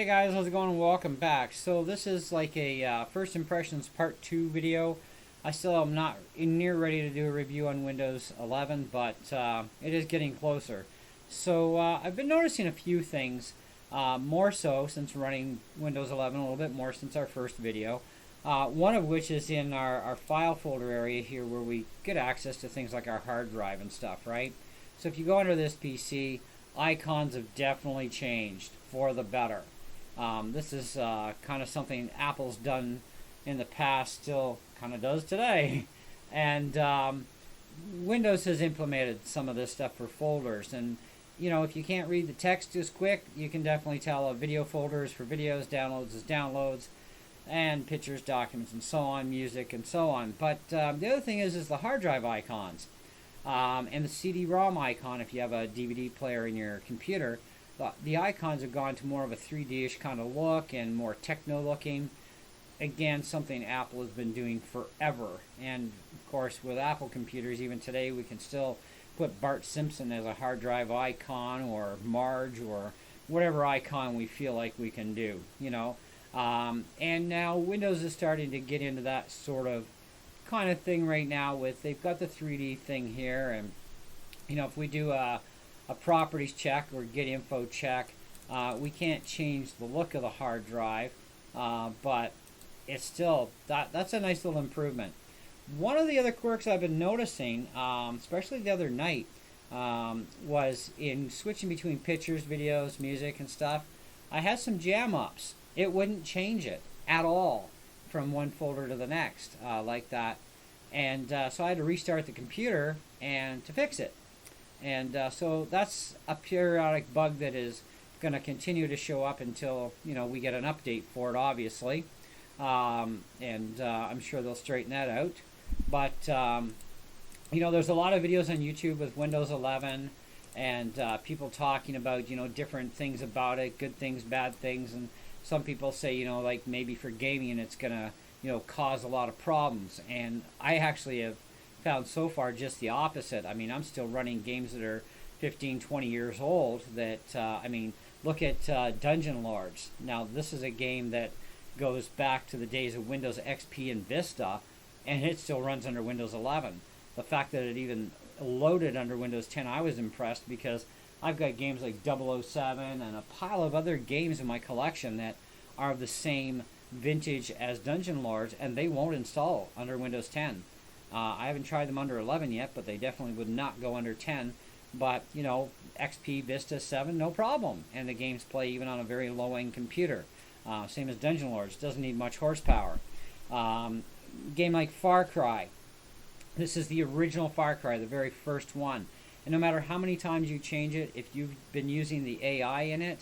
Hey guys, how's it going? Welcome back. So this is like a first impressions part 2 video. I still am not near ready to do a review on Windows 11, but it is getting closer. So I've been noticing a few things, more so since running Windows 11, a little bit more since our first video. One of which is in our file folder area here where we get access to things like our hard drive and stuff, right? So if you go under this PC, icons have definitely changed for the better. This is kind of something Apple's done in the past, still kind of does today. And Windows has implemented some of this stuff for folders. And, you know, if you can't read the text as quick, you can definitely tell a video folder is for videos, downloads is downloads, and pictures, documents, and so on, music, and so on. But the other thing is the hard drive icons. And the CD-ROM icon, if you have a DVD player in your computer, the icons have gone to more of a 3D-ish kind of look and more techno-looking. Again, something Apple has been doing forever. And, of course, with Apple computers, even today, we can still put Bart Simpson as a hard drive icon, or Marge, or whatever icon we feel like we can do, you know. And now Windows is starting to get into that sort of kind of thing right now with, they've got the 3D thing here, and, you know, if we do a properties check or get info check, we can't change the look of the hard drive, but it's still, that's a nice little improvement. One of the other quirks I've been noticing, especially the other night, was in switching between pictures, videos, music, and stuff, I had some jam ups. It wouldn't change it at all from one folder to the next, like that. And so I had to restart the computer and to fix it. And so that's a periodic bug that is going to continue to show up until, you know, we get an update for it, obviously. And I'm sure they'll straighten that out. But, you know, there's a lot of videos on YouTube with Windows 11 and people talking about, you know, different things about it, good things, bad things. And some people say, you know, like maybe for gaming it's going to, you know, cause a lot of problems. And I actually have found so far just the opposite. I mean, I'm still running games that are 15, 20 years old that, I mean, look at Dungeon Lords. Now, this is a game that goes back to the days of Windows XP and Vista, and it still runs under Windows 11. The fact that it even loaded under Windows 10, I was impressed, because I've got games like 007 and a pile of other games in my collection that are of the same vintage as Dungeon Lords, and they won't install under Windows 10. I haven't tried them under 11 yet, but they definitely would not go under 10. But, you know, XP, Vista, 7, no problem. And the games play even on a very low-end computer. Same as Dungeon Lords, doesn't need much horsepower. Game like Far Cry. This is the original Far Cry, the very first one. And no matter how many times you change it, if you've been using the AI in it,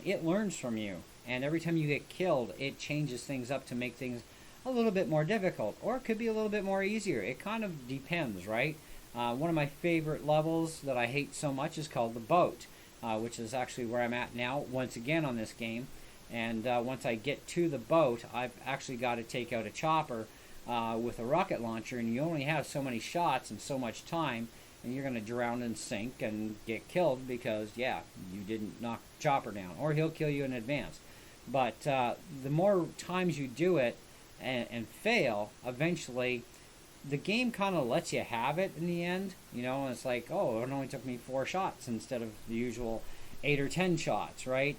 it learns from you. And every time you get killed, it changes things up to make things a little bit more difficult, or it could be a little bit more easier. It kind of depends, right? One of my favorite levels that I hate so much is called the boat, which is actually where I'm at now, once again on this game. And once I get to the boat, I've actually got to take out a chopper with a rocket launcher, and you only have so many shots and so much time, and you're going to drown and sink and get killed because, yeah, you didn't knock the chopper down, or he'll kill you in advance. But the more times you do it, and fail, eventually the game kind of lets you have it in the end, you know, and it's like, oh, it only took me 4 shots instead of the usual 8 or 10 shots, right?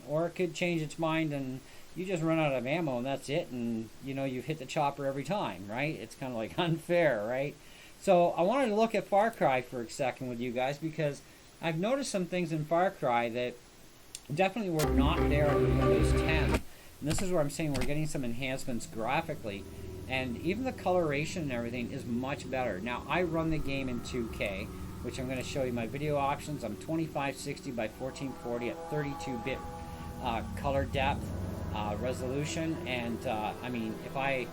Or it could change its mind and you just run out of ammo and that's it, and, you know, you've hit the chopper every time, right? It's kind of like unfair, right? So I wanted to look at Far Cry for a second with you guys, because I've noticed some things in Far Cry that definitely were not there under Windows 10. And this is where I'm saying we're getting some enhancements graphically, and even the coloration and everything is much better. Now, I run the game in 2K, which I'm going to show you my video options. I'm 2560 by 1440 at 32-bit color depth resolution, and I mean, if I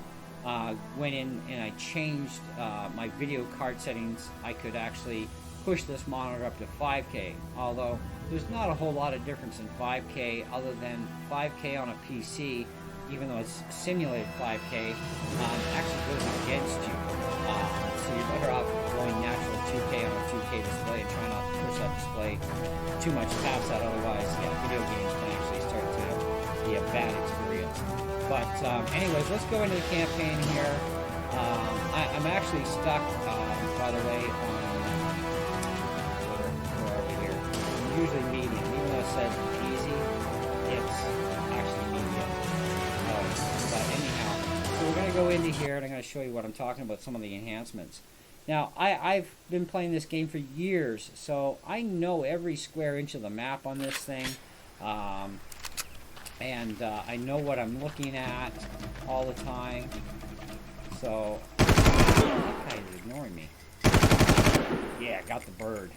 went in and I changed my video card settings, I could actually push this monitor up to 5K, although there's not a whole lot of difference in 5K other than 5K on a PC, even though it's simulated 5K, actually goes against you. So you're better off going natural 2K on a 2K display and try not to push that display too much past that, otherwise, yeah, video games can actually start to be a bad experience. But anyways, let's go into the campaign here. I'm actually stuck, by the way, on where are we here? Usually medium, even though it says easy, it's actually medium. But anyhow, so we're going to go into here and I'm going to show you what I'm talking about, some of the enhancements. Now, I've been playing this game for years, so I know every square inch of the map on this thing. And I know what I'm looking at all the time. So, that guy is ignoring me. Yeah, got the bird.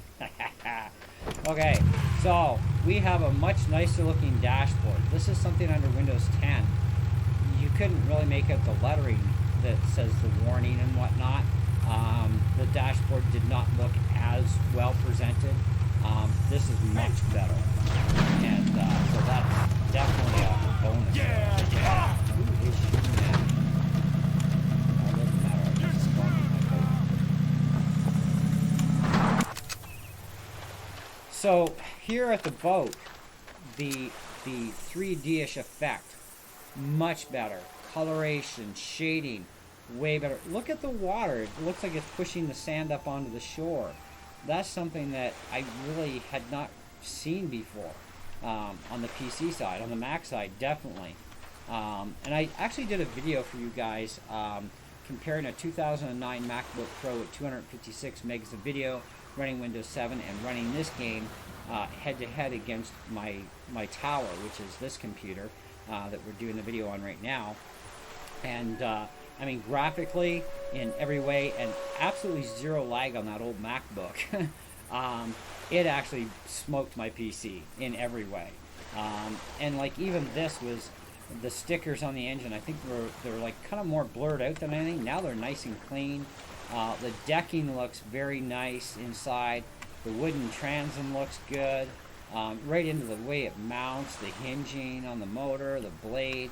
Okay, so we have a much nicer looking dashboard. This is something under Windows 10. You couldn't really make out the lettering that says the warning and whatnot. The dashboard did not look as well presented. This is much better. And so that's definitely a bonus. Yeah! Who is shooting at me? Oh, doesn't matter. I just spawned my boat. So here at the boat, the 3D-ish effect, much better. Coloration, shading, way better. Look at the water. It looks like it's pushing the sand up onto the shore. That's something that I really had not seen before on the PC side. On the Mac side, definitely. And I actually did a video for you guys comparing a 2009 MacBook Pro with 256 megs of video, running Windows 7, and running this game head-to-head against my tower, which is this computer that we're doing the video on right now. And I mean, graphically, in every way, and absolutely zero lag on that old MacBook. It actually smoked my PC in every way. And like even this was, the stickers on the engine, I think they're like kind of more blurred out than anything. Now they're nice and clean. The decking looks very nice inside. The wooden transom looks good. Right into the way it mounts, the hinging on the motor, the blade.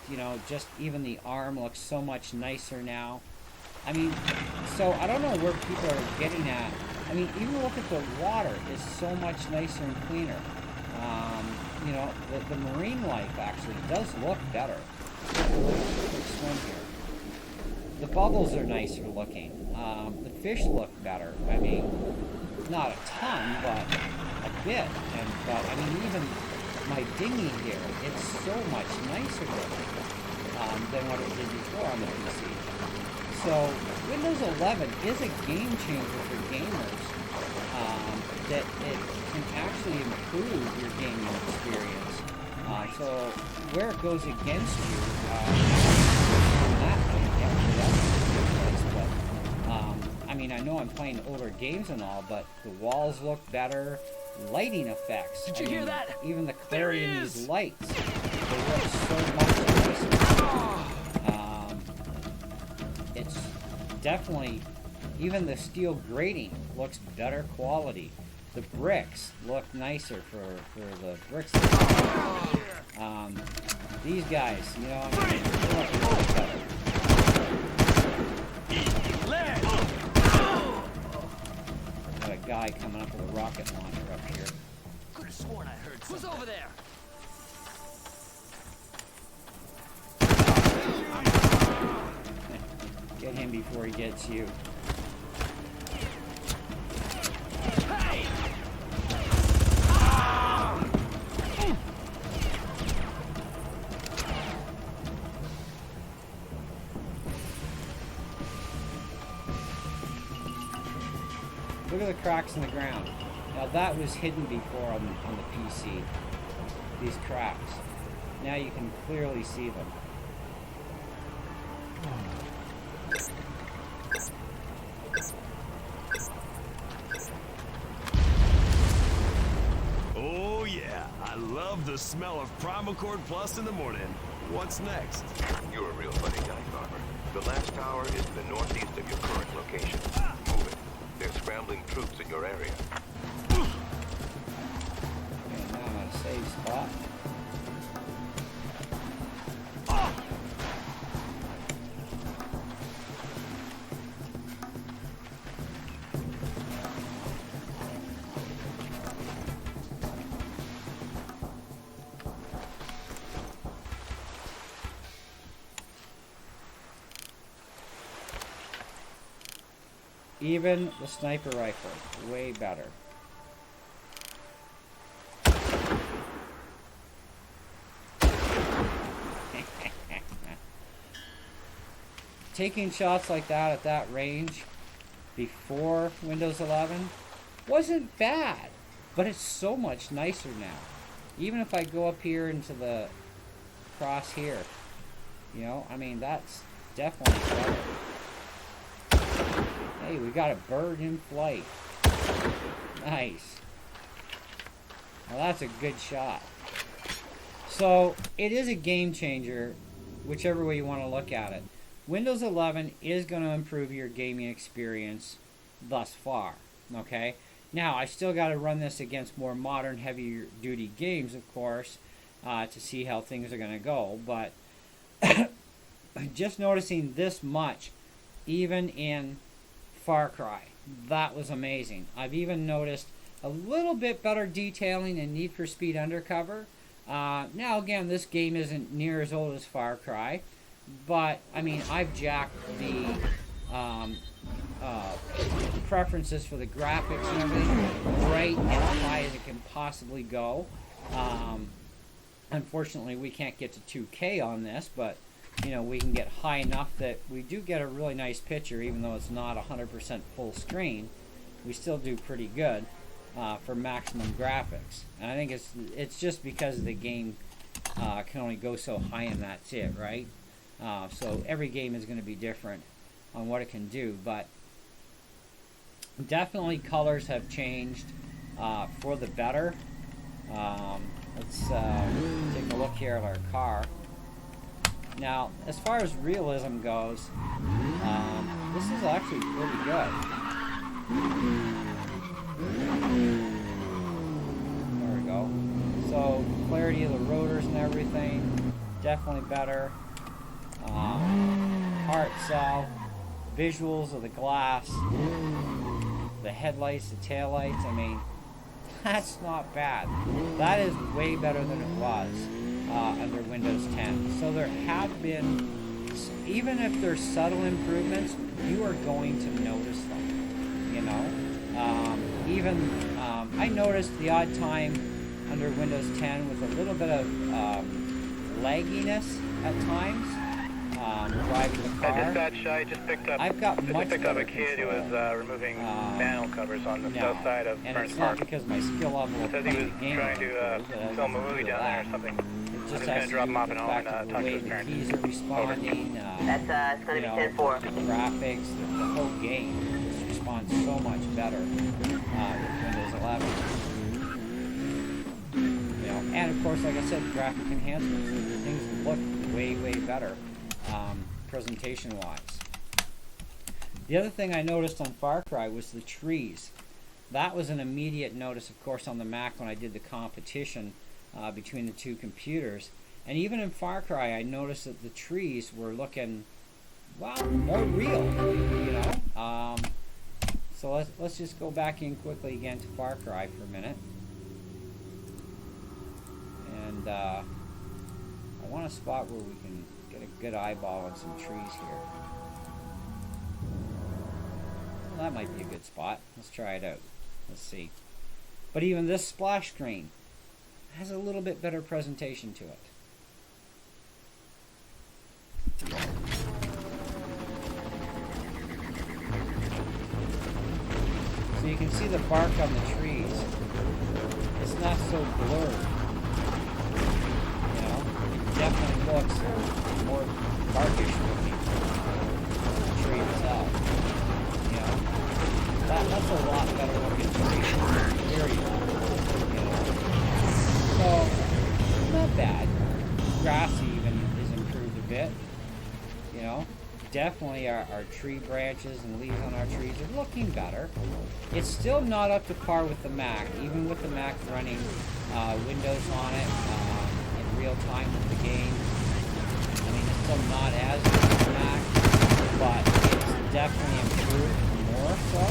You know, just even the arm looks so much nicer now. I mean, so I don't know where people are getting at. I mean, even look at the water is so much nicer and cleaner. You know, the marine life actually does look better. Quick swim here. The bubbles are nicer looking. The fish look better. I mean, not a ton, but a bit. But I mean, even my dinghy here, it's so much nicer looking than what it did before on the PC. So Windows 11 is a game changer for gamers. That it can actually improve your gaming experience. So where it goes against you, I mean, I know I'm playing older games and all, but the walls look better. Lighting effects. Did you hear that? Even the clarity in these lights, they look so much nicer. It's definitely, even the steel grating looks better quality. The bricks look nicer for the bricks. These guys, you know, I mean, they look really better. Got a guy coming up with a rocket launcher up here. Could have sworn I heard something. Who's over there? Get him before he gets you. Hey! Look at the cracks in the ground. Now that was hidden before on the PC. These cracks. Now you can clearly see them. Oh yeah, I love the smell of Primal Cord Plus in the morning. What's next? You're a real funny guy, Farmer. The last tower is to the northeast of your current location. Move it. There's scrambling troops in your area. Okay, now I'm at a safe spot. Even the sniper rifle, way better. Taking shots like that at that range before Windows 11 wasn't bad, but it's so much nicer now. Even if I go up here into the cross here, you know, I mean, that's definitely better. Hey, we got a bird in flight. Nice. Well, that's a good shot. So, it is a game changer, whichever way you want to look at it. Windows 11 is going to improve your gaming experience thus far, okay? Now, I still got to run this against more modern, heavier duty games, of course, to see how things are going to go, but just noticing this much, even in Far Cry, that was amazing. I've even noticed a little bit better detailing in Need for Speed Undercover. Now, again, this game isn't near as old as Far Cry, but, I mean, I've jacked the preferences for the graphics and everything right as high as it can possibly go. Unfortunately, we can't get to 2K on this, but, you know, we can get high enough that we do get a really nice picture, even though it's not 100% full screen. We still do pretty good for maximum graphics. And I think it's just because the game can only go so high, and that's it, right? So every game is going to be different on what it can do, but definitely colors have changed for the better. Let's take a look here at our car. Now, as far as realism goes, this is actually pretty good. There we go. So, clarity of the rotors and everything, definitely better. Car itself, visuals of the glass, the headlights, the taillights, I mean, that's not bad. That is way better than it was under Windows 10. So there have been, even if there's subtle improvements, you are going to notice them, you know. I noticed the odd time under Windows 10 with a little bit of lagginess at times. Driving the car. Dispatch, I just picked up. I've got much picked up better a kid who control. was removing manhole covers on the south side of And Burns it's not Park. because my skill level of Says he playing was the game trying to improved, it has film a nothing to movie do down with there or that. something. It just just has gonna to drop do him off with and the home fact and of the talk to way his the parents. keys are responding, That's it's gonna you be know, 10-4. the graphics, the whole game just responds so much better with Windows 11. You know, and of course, like I said, graphic enhancements, things look way, way better presentation-wise. The other thing I noticed on Far Cry was the trees. That was an immediate notice, of course, on the Mac when I did the competition between the two computers. And even in Far Cry, I noticed that the trees were looking, well, more real, you know. So let's just go back in quickly again to Far Cry for a minute. And I want a spot where we can get a good eyeball on some trees here. Well, that might be a good spot. Let's try it out. Let's see. But even this splash screen has a little bit better presentation to it. So you can see the bark on the trees. It's not so blurred. You know, it definitely looks more barkish looking. The tree itself. You know, that's a lot better looking tree. Period. You know, so not bad. Grass even is improved a bit. You know, definitely our tree branches and leaves on our trees are looking better. It's still not up to par with the Mac, even with the Mac running Windows on it in real time with the game. I mean, it's still not as good as the Mac, but it's definitely improved more so.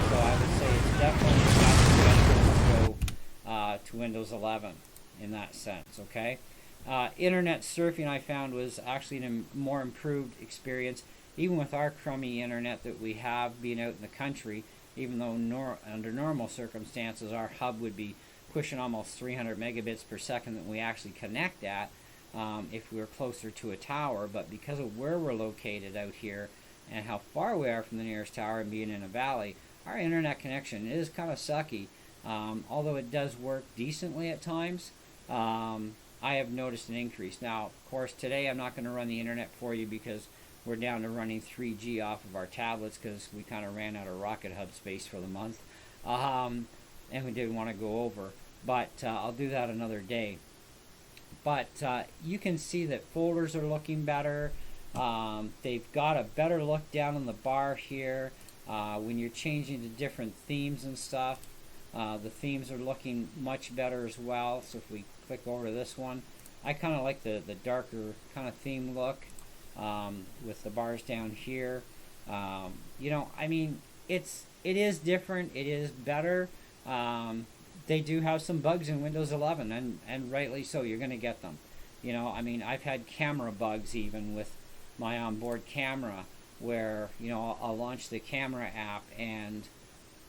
So I would say it's definitely got the benefits to Windows 11 in that sense, okay? Internet surfing I found was actually a more improved experience. even with our crummy internet that we have being out in the country, even though under normal circumstances our hub would be pushing almost 300 megabits per second that we actually connect at if we were closer to a tower. But because of where we're located out here and how far we are from the nearest tower and being in a valley, our internet connection is kind of sucky. Although it does work decently at times, I have noticed an increase. Now, of course, today I'm not going to run the internet for you because we're down to running 3G off of our tablets because we kind of ran out of Rocket Hub space for the month. And we didn't want to go over. But I'll do that another day. But you can see that folders are looking better. They've got a better look down on the bar here. When you're changing to different themes and stuff, the themes are looking much better as well. So if we click over to this one, I kind of like the darker kind of theme look with the bars down here. You know, I mean, it is different. It is better. They do have some bugs in Windows 11, and rightly so. You're going to get them. You know, I mean, I've had camera bugs even with my onboard camera where, you know, I'll launch the camera app and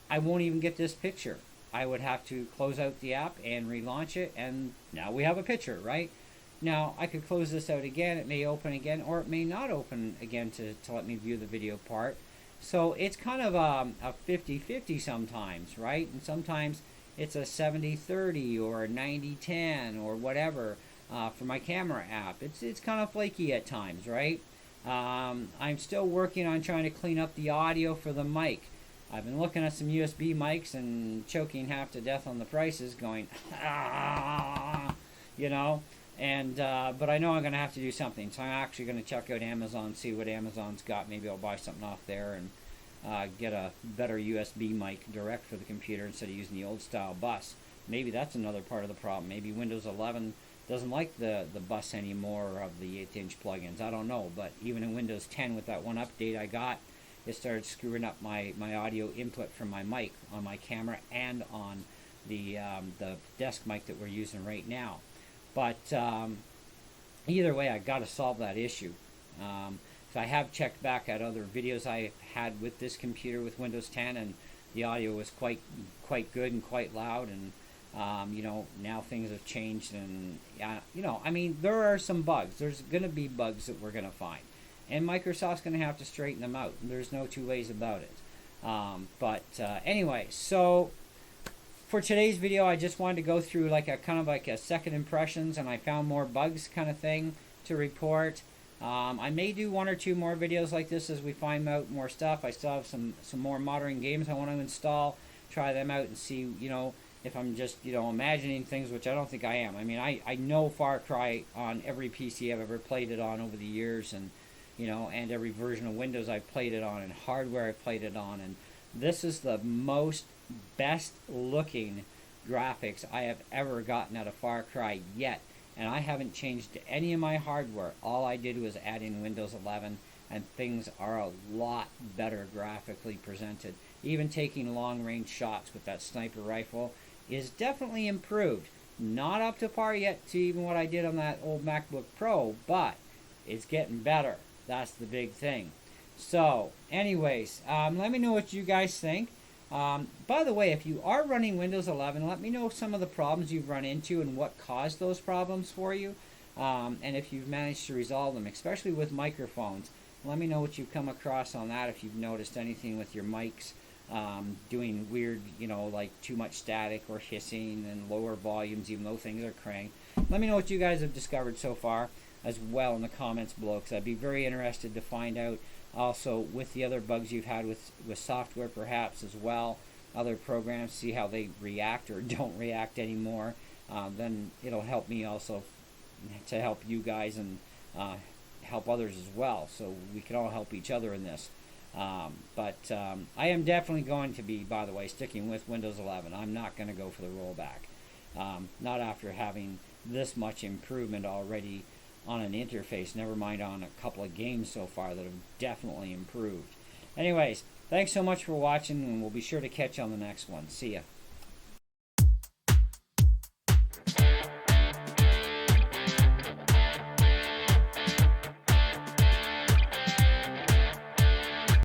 I won't even get this picture. I would have to close out the app and relaunch it, and now we have a picture, right? Now, I could close this out again. It may open again, or it may not open again to let me view the video part. So it's kind of a 50-50 sometimes, right? And sometimes it's a 70-30 or a 90-10 or whatever for my camera app. It's kind of flaky at times, right? I'm still working on trying to clean up the audio for the mic. I've been looking at some USB mics and choking half to death on the prices, going, you know. And but I know I'm going to have to do something, so I'm actually going to check out Amazon, see what Amazon's got. Maybe I'll buy something off there and get a better USB mic direct for the computer instead of using the old style bus. Maybe that's another part of the problem. Maybe Windows 11 doesn't like the bus anymore of the 1/8-inch plugins. I don't know, but even in Windows 10 with that one update I got, it started screwing up my audio input from my mic on my camera and on the desk mic that we're using right now. But either way, I got to solve that issue. So I have checked back at other videos I had with this computer with Windows 10, and the audio was quite good and quite loud. And you know, now things have changed, and you know, I mean, there are some bugs. There's going to be bugs that we're going to find, and Microsoft's going to have to straighten them out. There's no two ways about it. But anyway, so for today's video, I just wanted to go through like a kind of like a second impressions, and I found more bugs kind of thing to report. I may do one or two more videos like this as we find out more stuff. I still have some more modern games I want to install, try them out and see, you know, if I'm just, you know, imagining things, which I don't think I am. I mean, I know Far Cry on every PC I've ever played it on over the years, and you know, and every version of Windows I've played it on, and hardware I've played it on, and this is the best looking graphics I have ever gotten out of Far Cry yet, and I haven't changed any of my hardware. All I did was add in Windows 11, and things are a lot better graphically presented. Even taking long range shots with that sniper rifle is definitely improved. Not up to par yet to even what I did on that old MacBook Pro, but it's getting better. That's the big thing. So anyways, let me know what you guys think. By the way, if you are running Windows 11, let me know some of the problems you've run into and what caused those problems for you, and if you've managed to resolve them, especially with microphones. Let me know what you've come across on that, if you've noticed anything with your mics doing weird, you know, like too much static or hissing and lower volumes even though things are cranked. Let me know what you guys have discovered so far as well in the comments below, because I'd be very interested to find out also with the other bugs you've had with software perhaps as well, other programs, see how they react or don't react anymore. Then it'll help me also to help you guys and help others as well, so we can all help each other in this. But I am definitely going to be, by the way, sticking with Windows 11. I'm not going to go for the rollback. Not after having this much improvement already on an interface, never mind on a couple of games so far that have definitely improved. Anyways, thanks so much for watching, and we'll be sure to catch you on the next one. See ya.